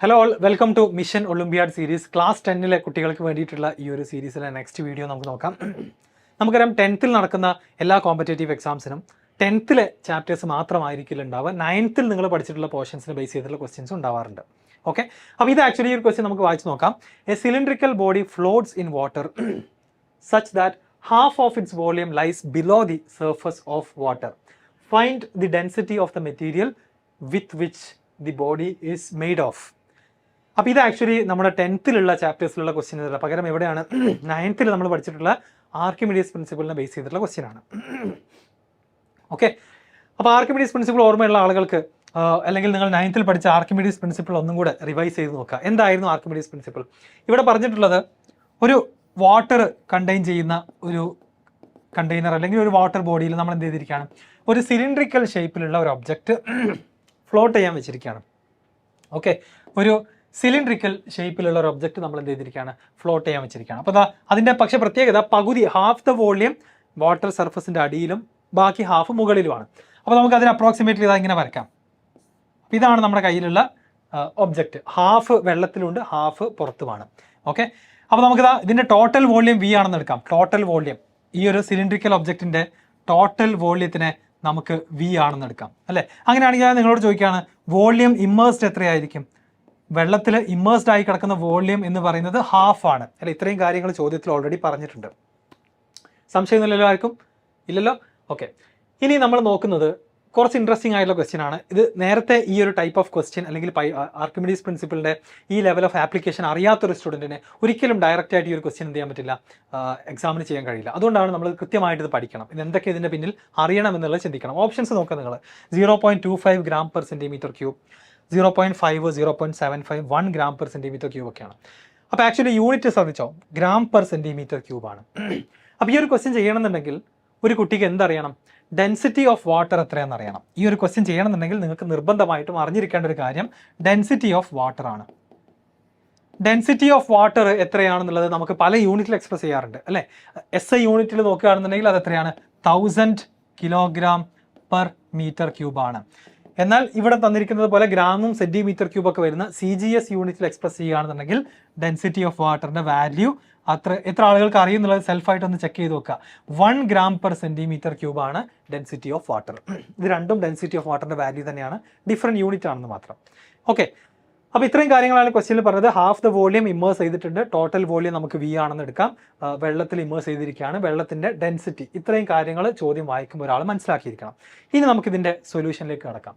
Hello all, welcome to mission olympiad series. Class 10-ലെ കുട്ടികൾക്ക് വേണ്ടിയിട്ടുള്ള ഈ ഒരു സീരീസിലെ നെക്സ്റ്റ് വീഡിയോ നമുക്ക് നോക്കാം. നമുക്കറിയാം 10th നടക്കുന്ന എല്ലാ കോമ്പറ്റേറ്റീവ് എക്സാംസിനും 10th ചാപ്റ്റേഴ്സ് മാത്രമായിരിക്കില്ല ഉണ്ടാവുക. 9th നിങ്ങൾ പഠിച്ചിട്ടുള്ള പോർഷൻസിനെ ബേസ് ചെയ്തിട്ടുള്ള ക്വസ്റ്റ്യൻസ് ഉണ്ടാവാറുണ്ട്. ഓക്കെ, അപ്പോൾ ഇത് ആക്ച്വലി ഒരു ക്വസ്റ്റ്യൻ നമുക്ക് വായിച്ച് നോക്കാം. A cylindrical body floats in water such that half of its volume lies below the surface of water. Find the density of the material with which the body is made of. അപ്പോൾ ഇത് actually നമ്മുടെ 10th ചാപ്റ്റേഴ്സിലുള്ള question അല്ല, പകരം എവിടെയാണ് 9th നമ്മൾ പഠിച്ചിട്ടുള്ള Archimedes പ്രിൻസിപ്പിളിനെ base ചെയ്തിട്ടുള്ള question ആണ്. ഓക്കെ, അപ്പോൾ ആർക്കിമിഡീസ് പ്രിൻസിപ്പിൾ ഓർമ്മയുള്ള ആളുകൾക്ക് അല്ലെങ്കിൽ നിങ്ങൾ 9th പഠിച്ച ആർക്കിമിഡീസ് പ്രിൻസിപ്പിൾ ഒന്നും കൂടെ റിവൈസ് ചെയ്ത് നോക്കുക. എന്തായിരുന്നു ആർക്കിമിഡീസ് പ്രിൻസിപ്പിൾ? ഇവിടെ പറഞ്ഞിട്ടുള്ളത് ഒരു വാട്ടർ കണ്ടെയ്ൻ ചെയ്യുന്ന ഒരു കണ്ടെയ്നർ അല്ലെങ്കിൽ ഒരു വാട്ടർ ബോഡിയിൽ നമ്മൾ എന്ത് ചെയ്തിരിക്കുകയാണ്, ഒരു സിലിണ്ടറിക്കൽ ഷേപ്പിലുള്ള ഒരു ഒബ്ജക്റ്റ് ഫ്ലോട്ട് ചെയ്യാൻ വെച്ചിരിക്കുകയാണ്. ഓക്കെ, ഒരു സിലിണ്ടറിക്കൽ ഷേപ്പിലുള്ള ഒരു ഒബ്ജക്റ്റ് നമ്മൾ എന്ത് ചെയ്തിരിക്കുകയാണ്, ഫ്ലോട്ട് ചെയ്യാൻ വെച്ചിരിക്കുകയാണ്. അപ്പോൾ അതിൻ്റെ പക്ഷേ പ്രത്യേകത പകുതി ഹാഫ് ദ വോളിയം വാട്ടർ സർഫസിൻ്റെ അടിയിലും ബാക്കി ഹാഫ് മുകളിലുമാണ്. അപ്പോൾ നമുക്ക് അതിന് അപ്രോക്സിമേറ്റ്ലി ഇങ്ങനെ വരയ്ക്കാം. അപ്പോൾ ഇതാണ് നമ്മുടെ കയ്യിലുള്ള ഒബ്ജക്റ്റ്. ഹാഫ് വെള്ളത്തിലുണ്ട്, ഹാഫ് പുറത്തുമാണ്. ഓക്കെ, അപ്പോൾ നമുക്കിതാ ഇതിൻ്റെ ടോട്ടൽ വോളിയം വി ആണെന്ന് എടുക്കാം. ടോട്ടൽ വോളിയം, ഈ ഒരു സിലിണ്ടറിക്കൽ ഒബ്ജക്റ്റിൻ്റെ ടോട്ടൽ വോളിയത്തിനെ നമുക്ക് വി ആണെന്ന് എടുക്കാം, അല്ലേ? അങ്ങനെയാണെങ്കിൽ ഞാൻ നിങ്ങളോട് ചോദിക്കുകയാണ്, വോളിയം ഇമ്മേഴ്സ്ഡ് എത്രയായിരിക്കും? വെള്ളത്തിൽ ഇമ്മേഴ്സ്ഡ് ആയി കിടക്കുന്ന വോളിയം എന്ന് പറയുന്നത് ഹാഫ് ആണ്, അല്ലെ? ഇത്രയും കാര്യങ്ങൾ ചോദ്യത്തിൽ ഓൾറെഡി പറഞ്ഞിട്ടുണ്ട്. സംശയമൊന്നുമില്ലല്ലോ ആർക്കും? ഇല്ലല്ലോ. ഓക്കെ, ഇനി നമ്മൾ നോക്കുന്നത് കുറച്ച് ഇൻട്രസ്റ്റിംഗ് ആയിട്ടുള്ള ക്വസ്റ്റ്യൻ ആണ്. ഇത് നേരത്തെ ഈ ഒരു ടൈപ്പ് ഓഫ് ക്വസ്റ്റ്യൻ അല്ലെങ്കിൽ ആർക്കിമിഡീസ് പ്രിൻസിപ്പിളിൻ്റെ ഈ ലെവൽ ഓഫ് ആപ്ലിക്കേഷൻ അറിയാത്തൊരു സ്റ്റുഡൻറ്റിന് ഒരിക്കലും ഡയറക്റ്റ് ആയിട്ട് ഈ ഒരു ക്വസ്റ്റ്യൻ എന്ത് ചെയ്യാൻ പറ്റില്ല, എക്സാമിന് ചെയ്യാൻ കഴിയില്ല. അതുകൊണ്ടാണ് നമ്മൾ കൃത്യമായിട്ട് ഇത് പഠിക്കണം. ഇത് എന്തൊക്കെ ഇതിൻ്റെ പിന്നിൽ അറിയണം എന്നുള്ളത് ചിന്തിക്കണം. ഓപ്ഷൻസ് നോക്കുക നിങ്ങൾ. 0.25 gram per centimeter cube, 0.5, 0.75, 1 gram per centimeter cube ഒക്കെയാണ്. അപ്പോൾ ആക്ച്വലി യൂണിറ്റ് ശ്രദ്ധിച്ചോ, gram per centimeter cube ആണ്. അപ്പോൾ ഈ ഒരു ക്വസ്റ്റ്യൻ ചെയ്യണമെന്നുണ്ടെങ്കിൽ ഒരു കുട്ടിക്ക് എന്തറിയണം? ഡെൻസിറ്റി ഓഫ് വാട്ടർ എത്രയാണെന്ന് അറിയണം. ഈ ഒരു ക്വസ്റ്റ്യൻ ചെയ്യണമെന്നുണ്ടെങ്കിൽ നിങ്ങൾക്ക് നിർബന്ധമായിട്ടും അറിഞ്ഞിരിക്കേണ്ട ഒരു കാര്യം ഡെൻസിറ്റി ഓഫ് വാട്ടർ ആണ്. ഡെൻസിറ്റി ഓഫ് വാട്ടർ എത്രയാണെന്നുള്ളത് നമുക്ക് പല യൂണിറ്റിൽ എക്സ്പ്രസ് ചെയ്യാറുണ്ട്, അല്ലേ? SI യൂണിറ്റിൽ നോക്കുകയാണെന്നുണ്ടെങ്കിൽ അത് എത്രയാണ്? 1000 kilogram per meter cube ആണ്. എന്നാൽ ഇവിടെ തന്നിരിക്കുന്നത് പോലെ ഗ്രാമും സെൻറ്റിമീറ്റർ ക്യൂബ് ഒക്കെ വരുന്ന CGS യൂണിറ്റിൽ എക്സ്പ്രസ് ചെയ്യുകയാണെന്നുണ്ടെങ്കിൽ ഡെൻസിറ്റി ഓഫ് വാട്ടറിൻ്റെ വാല്യൂ എത്ര ആളുകൾക്ക് അറിയുന്നുള്ളത് സെൽഫായിട്ടൊന്ന് ചെക്ക് ചെയ്ത് നോക്കുക. 1 gram per centimeter cube ആണ് ഡെൻസിറ്റി ഓഫ് വാട്ടർ. ഇത് രണ്ടും ഡെൻസിറ്റി ഓഫ് വാട്ടറിൻ്റെ വാല്യൂ തന്നെയാണ്, ഡിഫറെൻറ്റ് യൂണിറ്റ് ആണെന്ന് മാത്രം. ഓക്കെ, അപ്പോൾ ഇത്രയും കാര്യങ്ങളാണ് ക്വസ്റ്റ്യനിൽ പറഞ്ഞത്. ഹാഫ് ദ വോളിയം ഇമ്മേഴ്സ് ചെയ്തിട്ടുണ്ട്, ടോട്ടൽ വോളിയം നമുക്ക് V ആണെന്ന് എടുക്കാം. വെള്ളത്തിൽ ഇമ്മേഴ്സ് ചെയ്തിരിക്കുകയാണ്, വെള്ളത്തിൻ്റെ ഡെൻസിറ്റി. ഇത്രയും കാര്യങ്ങൾ ചോദ്യം വായിക്കുമ്പോൾ ഒരാൾ മനസ്സിലാക്കിയിരിക്കണം. ഇനി നമുക്കിതിൻ്റെ സൊല്യൂഷനിലേക്ക് കടക്കാം.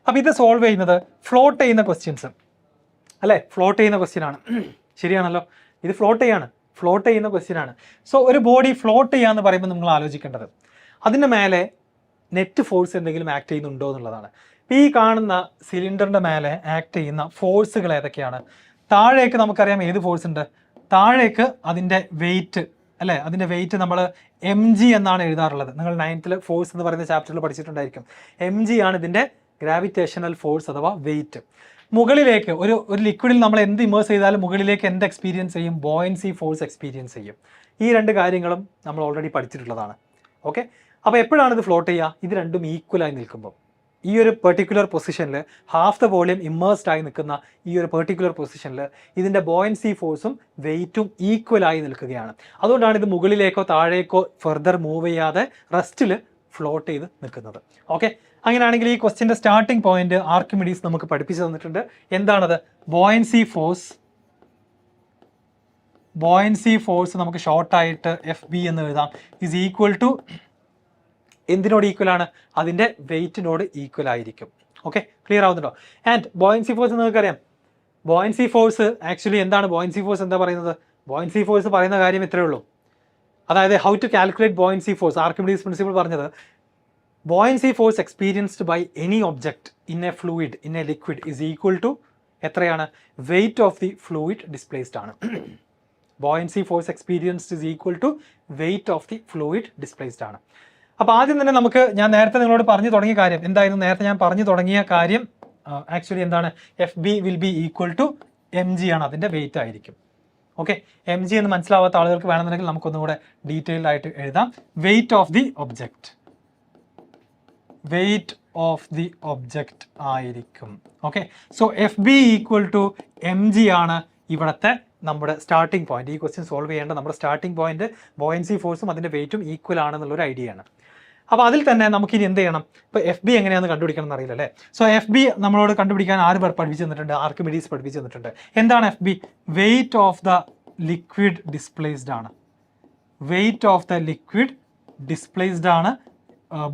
അപ്പോൾ ഇത് സോൾവ് ചെയ്യുന്നത് ഫ്ലോട്ട് ചെയ്യുന്ന ക്വസ്റ്റ്യൻസ്, അല്ലേ? ഫ്ലോട്ട് ചെയ്യുന്ന ക്വസ്റ്റ്യൻ ആണ്, ശരിയാണല്ലോ? ഇത് ഫ്ലോട്ട് ചെയ്യുന്ന ക്വസ്റ്റ്യൻ ആണ്. സോ ഒരു ബോഡി ഫ്ലോട്ട് ചെയ്യാന്ന് പറയുമ്പോൾ നിങ്ങൾ ആലോചിക്കേണ്ടത് അതിൻ്റെ മേലെ നെറ്റ് ഫോഴ്സ് എന്തെങ്കിലും ആക്ട് ചെയ്യുന്നുണ്ടോ എന്നുള്ളതാണ്. ഈ കാണുന്ന സിലിണ്ടറിൻ്റെ മേലെ ആക്ട് ചെയ്യുന്ന ഫോഴ്സുകൾ ഏതൊക്കെയാണ്? താഴേക്ക് നമുക്കറിയാം ഏത് ഫോഴ്സ് ഉണ്ട്. താഴേക്ക് അതിൻ്റെ വെയിറ്റ്, അല്ലേ? അതിൻ്റെ വെയിറ്റ് നമ്മൾ mg എന്നാണ് എഴുതാറുള്ളത്. നിങ്ങൾ 9th ഫോഴ്സ് എന്ന് പറയുന്ന ചാപ്റ്ററിൽ പഠിച്ചിട്ടുണ്ടായിരിക്കും. mg ആണ് ഇതിൻ്റെ ഗ്രാവിറ്റേഷണൽ ഫോഴ്സ് അഥവാ വെയിറ്റ്. മുകളിലേക്ക് ഒരു ലിക്വിഡിൽ നമ്മൾ എന്ത് ഇമേഴ്സ് ചെയ്താലും മുകളിലേക്ക് എന്ത് എക്സ്പീരിയൻസ് ചെയ്യും? ബോയൻസി ഫോഴ്സ് എക്സ്പീരിയൻസ് ചെയ്യും. ഈ രണ്ട് കാര്യങ്ങളും നമ്മൾ ഓൾറെഡി പഠിച്ചിട്ടുള്ളതാണ്. ഓക്കെ, അപ്പോൾ എപ്പോഴാണ് ഇത് ഫ്ലോട്ട് ചെയ്യുക? ഇത് രണ്ടും ഈക്വലായി നിൽക്കുമ്പോൾ. ഈ ഒരു പെർട്ടിക്കുലർ പൊസിഷനിൽ ഹാഫ് ദ വോളിയം ഇമ്മേഴ്സ്ഡ് ആയി നിൽക്കുന്ന ഈ ഒരു പെർട്ടിക്കുലർ പൊസിഷനിൽ ഇതിൻ്റെ ബോയൻസി ഫോഴ്സും വെയിറ്റും ഈക്വലായി നിൽക്കുകയാണ്. അതുകൊണ്ടാണ് ഇത് മുകളിലേക്കോ താഴേക്കോ ഫെർദർ മൂവ് ചെയ്യാതെ റെസ്റ്റിൽ ഫ്ലോട്ട് ചെയ്ത് നിൽക്കുന്നത്. ഓക്കെ, അങ്ങനെയാണെങ്കിൽ ഈ ക്വസ്റ്റ്യൻ്റെ സ്റ്റാർട്ടിംഗ് പോയിന്റ് ആർക്കിമിഡീസ് നമുക്ക് പഠിപ്പിച്ചു തന്നിട്ടുണ്ട്. എന്താണത്? ബോയൻസി ഫോഴ്സ് നമുക്ക് ഷോർട്ടായിട്ട് FB എന്ന് എഴുതാം. ഈസ് ഈക്വൽ ടു എന്തിനോട് ഈക്വൽ ആണ്? അതിൻ്റെ വെയിറ്റിനോട് ഈക്വൽ ആയിരിക്കും. ഓക്കെ, ക്ലിയർ ആവുന്നുണ്ടോ? ആൻഡ് ബോയൻസി ഫോഴ്സ് നിങ്ങൾക്കറിയാം. ബോയൻസി ഫോഴ്സ് ആക്ച്വലി എന്താണ്? ബോയൻസി ഫോഴ്സ് എന്താ പറയുന്നത്? ബോയൻസി ഫോഴ്സ് പറയുന്ന കാര്യം ഇത്രയേ ഉള്ളൂ. അതായത് how to calculate buoyancy force. Archimedes principle പറഞ്ഞത് buoyancy force experienced by any object in a fluid, in a liquid is equal to എത്രയാണ്? Weight of the fluid displaced ആണ്. Buoyancy force experienced is equal to weight of the fluid displaced ആണ്. അപ്പോൾ ആദ്യം തന്നെ ഞാൻ നേരത്തെ നിങ്ങളോട് പറഞ്ഞു തുടങ്ങിയ കാര്യം എന്തായിരുന്നു? നേരത്തെ ഞാൻ പറഞ്ഞു തുടങ്ങിയ കാര്യം ആക്ച്വലി എന്താണ്? FB will be equal to mg ആണ്, അതിൻ്റെ വെയിറ്റ് ആയിരിക്കും. ഓക്കെ, mg എന്ന് മനസ്സിലാവാത്ത ആളുകൾക്ക് വേണമെന്നുണ്ടെങ്കിൽ നമുക്കൊന്നും കൂടെ ഡീറ്റെയിൽഡ് ആയിട്ട് എഴുതാം. Weight of the object, weight of the object ആയിരിക്കും. Okay, so FB equal to mg ആണ് ഇവിടുത്തെ നമ്മുടെ സ്റ്റാർട്ടിംഗ് പോയിന്റ്. ഈ ക്വസ്റ്റ്യൻ സോൾവ് ചെയ്യേണ്ട നമ്മുടെ സ്റ്റാർട്ടിംഗ് പോയിന്റ് ബോയൻസി ഫോഴ്സും അതിൻ്റെ വെയിറ്റും ഈക്വൽ ആണെന്നുള്ളൊരു ഐഡിയ ആണ്. അപ്പോൾ അതിൽ തന്നെ നമുക്കിനി എന്ത് ചെയ്യണം? ഇപ്പോൾ FB എങ്ങനെയാണെന്ന് കണ്ടുപിടിക്കണം എന്നറിയില്ല അല്ലേ? സോ FB നമ്മളോട് കണ്ടുപിടിക്കാൻ ആര് പഠിപ്പിച്ചു തന്നിട്ടുണ്ട്? ആർക്കിമിഡീസ് പഠിപ്പിച്ചു തന്നിട്ടുണ്ട്. എന്താണ് FB? Weight of the liquid displaced ആണ്. Weight of the liquid displaced ആണ്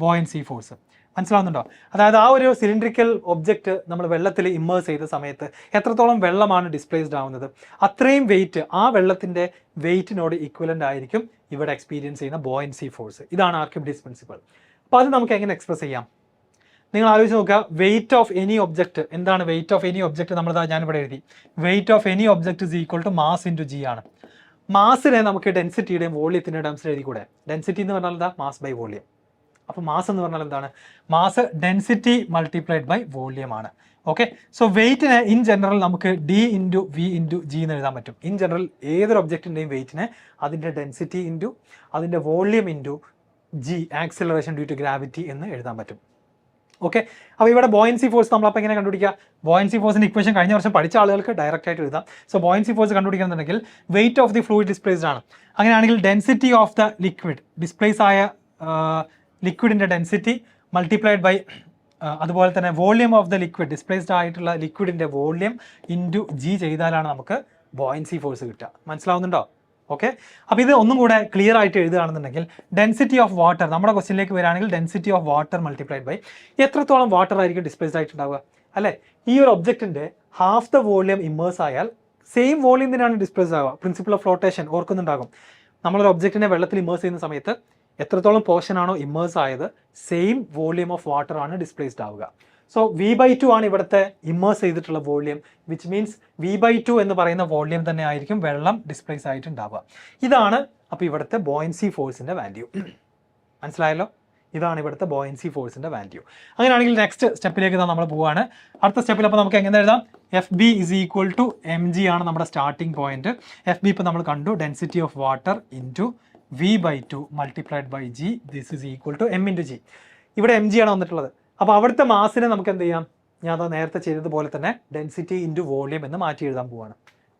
ബോയൻസി ഫോഴ്സ്. മനസ്സിലാവുന്നുണ്ടോ? അതായത് ആ ഒരു സിലിണ്ടറിക്കൽ ഒബ്ജക്റ്റ് നമ്മൾ വെള്ളത്തിൽ ഇമ്മേഴ്സ് ചെയ്ത സമയത്ത് എത്രത്തോളം വെള്ളമാണ് ഡിസ്പ്ലേസ്ഡ് ആവുന്നത്, അത്രയും വെയിറ്റ് ആ വെള്ളത്തിൻ്റെ വെയിറ്റിനോട് ഈക്വലൻ്റ് ആയിരിക്കും ഇവിടെ എക്സ്പീരിയൻസ് ചെയ്യുന്ന ബോയൻസി ഫോഴ്സ്. ഇതാണ് ആർക്കിമിഡീസ് പ്രിൻസിപ്പൾ. അപ്പോൾ അത് നമുക്ക് എങ്ങനെ എക്സ്പ്രസ് ചെയ്യാം? നിങ്ങൾ ആലോചിച്ച് നോക്കുക. വെയിറ്റ് ഓഫ് എനി ഒബ്ജക്റ്റ് എന്താണ്? വെയിറ്റ് ഓഫ് എനി ഒബ്ജക്റ്റ് ഞാനിവിടെ എഴുതി. Weight of any object is equal to mass into G ആണ്. മാസിനെ നമുക്ക് ഡെൻസിറ്റിയുടെയും വോള്യത്തിൻ്റെ ടേംസിൽ എഴുതി കൂടെ? ഡെൻസിറ്റി എന്ന് പറഞ്ഞാൽ എന്താ? Mass by volume. അപ്പോൾ മാസ് എന്ന് പറഞ്ഞാൽ എന്താണ്? Mass density multiplied by volume ആണ്. ഓക്കെ, സോ വെയിറ്റിനെ ഇൻ ജനറൽ നമുക്ക് D into V into G എന്ന് എഴുതാൻ പറ്റും. ഇൻ ജനറൽ ഏതൊരു ഒബ്ജക്റ്റിൻ്റെയും വെയിറ്റിനെ അതിൻ്റെ ഡെൻസിറ്റി ഇൻറ്റു അതിൻ്റെ volume into G, acceleration due to gravity എന്ന് എഴുതാൻ പറ്റും. ഓക്കെ, അപ്പോൾ ഇവിടെ ബോയൻസി ഫോഴ്സ് നമ്മളപ്പോൾ എങ്ങനെ കണ്ടുപിടിക്കുക? ബോയൻസി ഫോഴ്സിൻ്റെ ഇക്വേഷൻ കഴിഞ്ഞ വർഷം പഠിച്ച ആളുകൾക്ക് ഡയറക്റ്റ് ആയിട്ട് എഴുതാം. സോ ബോയൻസി ഫോഴ്സ് കണ്ടുപിടിക്കണമെന്നുണ്ടെങ്കിൽ weight of the fluid displaced ആണ്. അങ്ങനെയാണെങ്കിൽ density of the liquid, displace ആയ ലിക്വിഡിൻ്റെ ഡെൻസിറ്റി മൾട്ടിപ്ലൈഡ് ബൈ അതുപോലെ തന്നെ volume of the liquid, displaced ആയിട്ടുള്ള ലിക്വിഡിൻ്റെ വോള്യം ഇൻറ്റു G ചെയ്താലാണ് നമുക്ക് ബോയൻസി ഫോഴ്സ് കിട്ടുക. മനസ്സിലാവുന്നുണ്ടോ? ഓക്കെ, അപ്പോൾ ഇത് ഒന്നും കൂടെ ക്ലിയർ ആയിട്ട് എഴുതുകയാണെന്നുണ്ടെങ്കിൽ ഡെൻസിറ്റി ഓഫ് വാട്ടർ, നമ്മുടെ ക്വസ്റ്റ്യനിലേക്ക് വരികയാണെങ്കിൽ density of water multiplied by എത്രത്തോളം വാട്ടർ ആയിരിക്കും ഡിസ്പ്ലേസ്ഡ് ആയിട്ടുണ്ടാവുക അല്ലേ? ഈ ഒരു ഒബ്ജക്റ്റിൻ്റെ ഹാഫ് ദ വോള്യം ഇമ്മേഴ്സ് ആയാൽ സെയിം വോള്യം തന്നെയാണ് ഡിസ്പ്ലേസ്ഡ് ആവുക. പ്രിൻസിപ്പിൾ ഓഫ് ഫ്ലോട്ടേഷൻ ഓർക്കുന്നുണ്ടാകും. നമ്മളൊരു ഒബ്ജക്റ്റിനെ വെള്ളത്തിൽ ഇമ്മേഴ്സ് ചെയ്യുന്ന സമയത്ത് എത്രത്തോളം പോർഷൻ ആണോ ഇമ്മേഴ്സ് ആയത് സെയിം വോള്യം ഓഫ് വാട്ടർ ആണ് ഡിസ്പ്ലേസ്ഡ് ആവുക. സോ V/2 ആണ് ഇവിടുത്തെ ഇമ്മേഴ്സ് ചെയ്തിട്ടുള്ള വോള്യം, വിച്ച് മീൻസ് V/2 എന്ന് പറയുന്ന വോള്യം തന്നെ ആയിരിക്കും വെള്ളം ഡിസ്പ്ലേസ് ആയിട്ടുണ്ടാവുക. ഇതാണ് അപ്പോൾ ഇവിടുത്തെ ബോയൻസി ഫോഴ്സിൻ്റെ വാല്യൂ. മനസ്സിലായല്ലോ? ഇതാണ് ഇവിടുത്തെ ബോയൻസി ഫോഴ്സിൻ്റെ വാല്യൂ. അങ്ങനെയാണെങ്കിൽ നെക്സ്റ്റ് സ്റ്റെപ്പിലേക്ക് നമ്മൾ പോവുകയാണ്. അടുത്ത സ്റ്റെപ്പിൽ അപ്പോൾ നമുക്ക് എങ്ങനെ എഴുതാം? FB is equal to mg ആണ് നമ്മുടെ സ്റ്റാർട്ടിംഗ് പോയിന്റ്. FB ഇപ്പോൾ നമ്മൾ കണ്ടു, density of water into V/2 multiplied by G, this is equal to M into G. ഇവിടെ mg ആണ് വന്നിട്ടുള്ളത്. അപ്പോൾ അവിടുത്തെ മാസിനെ നമുക്ക് എന്ത് ചെയ്യാം? ഞാൻ അത് നേരത്തെ ചെയ്തതുപോലെ തന്നെ ഡെൻസിറ്റി ഇൻറ്റു വോള്യം എന്ന് മാറ്റി എഴുതാൻ പോവാണ്.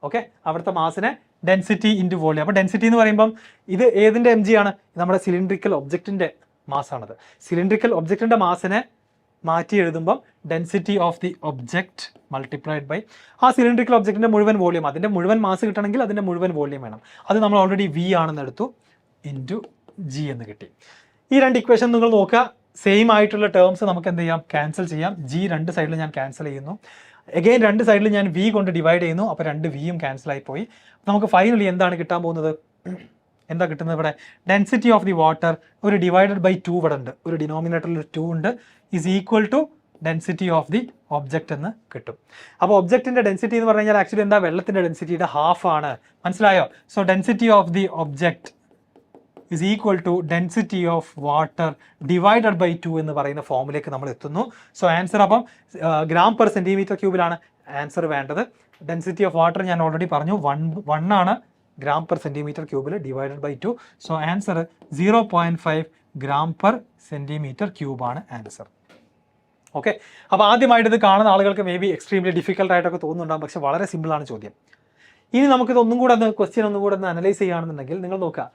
ഓക്കെ, അവിടുത്തെ മാസിനെ ഡെൻസിറ്റി ഇൻറ്റു വോള്യം. അപ്പോൾ ഡെൻസിറ്റി എന്ന് പറയുമ്പം ഇത് ഏതിൻ്റെ mg ആണ്? നമ്മുടെ സിലിണ്ട്രിക്കൽ ഒബ്ജക്റ്റിൻ്റെ മാസാണത്. സിലിണ്ട്രിക്കൽ ഒബ്ജക്റ്റിൻ്റെ മാസിനെ മാറ്റി എഴുതുമ്പം density of the object multiplied by ആ സിലിണ്ട്രിക്കൽ ഒബ്ജക്റ്റിൻ്റെ മുഴുവൻ വോള്യം, അതിൻ്റെ മുഴുവൻ മാസ് കിട്ടണമെങ്കിൽ അതിൻ്റെ മുഴുവൻ വോള്യം വേണം. അത് നമ്മൾ ഓൾറെഡി V ആണെന്ന് എടുത്തു, ഇൻറ്റു G എന്ന് കിട്ടി. ഈ രണ്ട് ഇക്വേഷൻ നിങ്ങൾ നോക്കുക, സെയിം ആയിട്ടുള്ള ടേംസ് നമുക്ക് എന്ത് ചെയ്യാം? ക്യാൻസൽ ചെയ്യാം. G രണ്ട് സൈഡിൽ ഞാൻ ക്യാൻസൽ ചെയ്യുന്നു. അഗെയിൻ രണ്ട് സൈഡിൽ ഞാൻ V കൊണ്ട് ഡിവൈഡ് ചെയ്യുന്നു. അപ്പോൾ രണ്ട് Vയും ക്യാൻസൽ ആയി പോയി. നമുക്ക് ഫൈനലി എന്താണ് കിട്ടാൻ പോകുന്നത്? എന്താ കിട്ടുന്നത് ഇവിടെ? ഡെൻസിറ്റി ഓഫ് ദി വാട്ടർ ഒരു ഡിവൈഡഡ് ബൈ 2 ഇവിടെ ഉണ്ട്, ഒരു ഡിനോമിനേറ്ററിൽ 2 ഉണ്ട്, is equal to density of the object എന്ന് കിട്ടും. അപ്പോൾ ഒബ്ജക്റ്റിൻ്റെ ഡെൻസിറ്റി എന്ന് പറഞ്ഞു കഴിഞ്ഞാൽ ആക്ച്വലി എന്താ? വെള്ളത്തിൻ്റെ ഡെൻസിറ്റിയുടെ ഹാഫ് ആണ്. മനസ്സിലായോ? So density of the object is equal to density of water divided by 2 എന്ന് പറയുന്ന ഫോമിലേക്ക് നമ്മൾ എത്തുന്നു. സോ ആൻസർ അപ്പം ഗ്രാം പെർ സെൻറ്റിമീറ്റർ ക്യൂബിലാണ് ആൻസർ വേണ്ടത്. ഡെൻസിറ്റി ഓഫ് വാട്ടർ ഞാൻ ഓൾറെഡി പറഞ്ഞു 1 ആണ് ഗ്രാം പെർ സെൻറ്റിമീറ്റർ ക്യൂബിൽ divided by 2. So answer 0.5 gram per centimetre ക്യൂബാണ് ആൻസർ. ഓക്കെ, അപ്പോൾ ആദ്യമായിട്ട് ഇത് കാണുന്ന ആളുകൾക്ക് മേ ബി എക്സ്ട്രീംലി ഡിഫിക്കൽട്ട് ആയിട്ടൊക്കെ തോന്നുന്നുണ്ടാകും, പക്ഷേ വളരെ സിമ്പിളാണ് ചോദ്യം. ഇനി നമുക്കിത് ഒന്നും കൂടെ ക്വസ്റ്റ്യൻ ഒന്നും കൂടെ അനലൈസ് ചെയ്യുകയാണെന്നുണ്ടെങ്കിൽ നിങ്ങൾ നോക്കുക,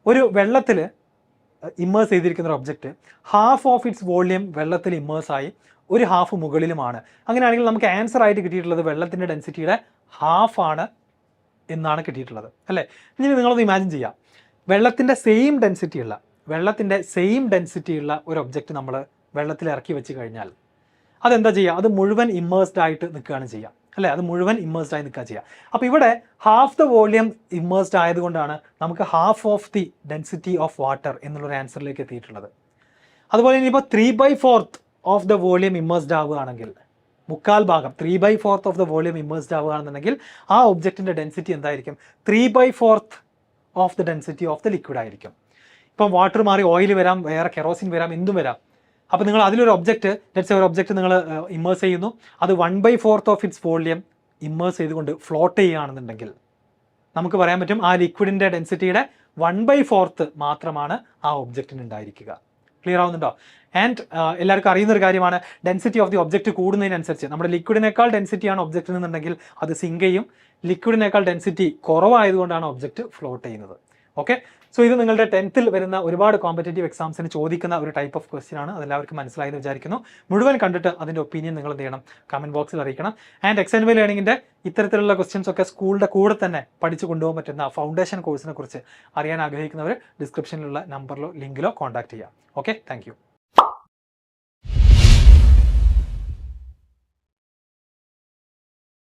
ഒരു വെള്ളത്തിൽ ഇമ്മേഴ്സ് ചെയ്തിരിക്കുന്ന ഒരു object half of its volume വെള്ളത്തിൽ ഇമ്മേഴ്സായി, ഒരു ഹാഫ് മുകളിലുമാണ്. അങ്ങനെയാണെങ്കിൽ നമുക്ക് ആൻസർ ആയിട്ട് കിട്ടിയിട്ടുള്ളത് വെള്ളത്തിൻ്റെ ഡെൻസിറ്റിയുടെ ഹാഫ് ആണ് എന്നാണ് കിട്ടിയിട്ടുള്ളത് അല്ലേ? ഇനി നിങ്ങളൊന്ന് ഇമാജിൻ ചെയ്യാം, വെള്ളത്തിൻ്റെ സെയിം ഡെൻസിറ്റി ഉള്ള ഒരു ഒബ്ജക്റ്റ് നമ്മൾ വെള്ളത്തിൽ ഇറക്കി വെച്ച് കഴിഞ്ഞാൽ അതെന്താ ചെയ്യുക? അത് മുഴുവൻ ഇമ്മേഴ്സ്ഡ് ആയിട്ട് നിൽക്കുകയാണ് ചെയ്യുക അല്ലേ? അത് മുഴുവൻ ഇമ്മേഴ്സ്ഡ് ആയി നിൽക്കുക ചെയ്യുക. അപ്പോൾ ഇവിടെ ഹാഫ് ദ വോള്യം ഇമ്മേഴ്സ്ഡ് ആയതുകൊണ്ടാണ് നമുക്ക് half of the density of water എന്നുള്ളൊരു ആൻസറിലേക്ക് എത്തിയിട്ടുള്ളത്. അതുപോലെ ഇനിയിപ്പോൾ 3/4 ഓഫ് ദ വോള്യം ഇമ്മേഴ്സ്ഡ് ആവുകയാണെങ്കിൽ, 3/4 3/4 ഓഫ് ദ വോള്യം ഇമ്മേഴ്സ്ഡ് ആവുകയാണെന്നുണ്ടെങ്കിൽ ആ ഒബ്ജക്റ്റിൻ്റെ ഡെൻസിറ്റി എന്തായിരിക്കും? 3/4 of the density of the liquid ആയിരിക്കും. ഇപ്പം വാട്ടർ മാറി ഓയിൽ വരാം, വേറെ കെറോസിൻ വരാം, എന്തും വരാം. അപ്പോൾ നിങ്ങൾ അതിലൊരു ഒബ്ജക്റ്റ്, ലെറ്റ്സ് സേ ഒരു ഒബ്ജക്റ്റ് നിങ്ങൾ ഇമ്മേഴ്സ് ചെയ്യുന്നു, അത് 1/4 ഓഫ് ഇറ്റ്സ് വോള്യം ഇമ്മേഴ്സ് ചെയ്തുകൊണ്ട് ഫ്ലോട്ട് ചെയ്യുകയാണെന്നുണ്ടെങ്കിൽ നമുക്ക് പറയാൻ പറ്റും ആ ലിക്വിഡിൻ്റെ ഡെൻസിറ്റിയുടെ 1/4 മാത്രമാണ് ആ ഒബ്ജക്റ്റിന് ഉണ്ടായിരിക്കുക. ക്ലിയർ ആവുന്നുണ്ടോ? ആൻഡ് എല്ലാവർക്കും അറിയുന്ന ഒരു കാര്യമാണ്, ഡെൻസിറ്റി ഓഫ് ദി ഒബ്ജക്റ്റ് കൂടുന്നതിനനുസരിച്ച് നമ്മുടെ ലിക്വിഡിനേക്കാൾ ഡെൻസിറ്റിയാണ് ഒബ്ജക്റ്റ് എന്നുണ്ടെങ്കിൽ അത് സിങ്ക് ചെയ്യും. ലിക്വിഡിനേക്കാൾ ഡെൻസിറ്റി കുറവായതുകൊണ്ടാണ് ഒബ്ജക്റ്റ് ഫ്ലോട്ട് ചെയ്യുന്നത്. ഓക്കെ, സോ ഇത് നിങ്ങളുടെ 10th വരുന്ന ഒരുപാട് കോമ്പറ്റേറ്റീവ് എക്സാംസിന് ചോദിക്കുന്ന ഒരു ടൈപ്പ് ഓഫ് ക്വസ്റ്റ്യൻ ആണ്. അതെല്ലാവർക്കും മനസ്സിലായെന്ന് വിചാരിക്കുന്നു. മുഴുവൻ കണ്ടിട്ട് അതിൻ്റെ ഒപ്പീനിയൻ നിങ്ങൾ എന്ത് ചെയ്യണം, കമൻറ്റ് ബോക്സിൽ അറിയിക്കണം. ആൻഡ് XandY ലേണിങ്ങിൻ്റെ ഇത്തരത്തിലുള്ള ക്വസ്റ്റ്യൻസ് ഒക്കെ സ്കൂളിൻ്റെ കൂടെ തന്നെ പഠിച്ചു കൊണ്ടുപോകാൻ പറ്റുന്ന ഫൗണ്ടേഷൻ കോഴ്സിനെ കുറിച്ച് അറിയാൻ ആഗ്രഹിക്കുന്നവർ ഡിസ്ക്രിപ്ഷനിലുള്ള നമ്പറിലോ ലിങ്കിലോ കോൺടാക്ട് ചെയ്യാം. Okay, thank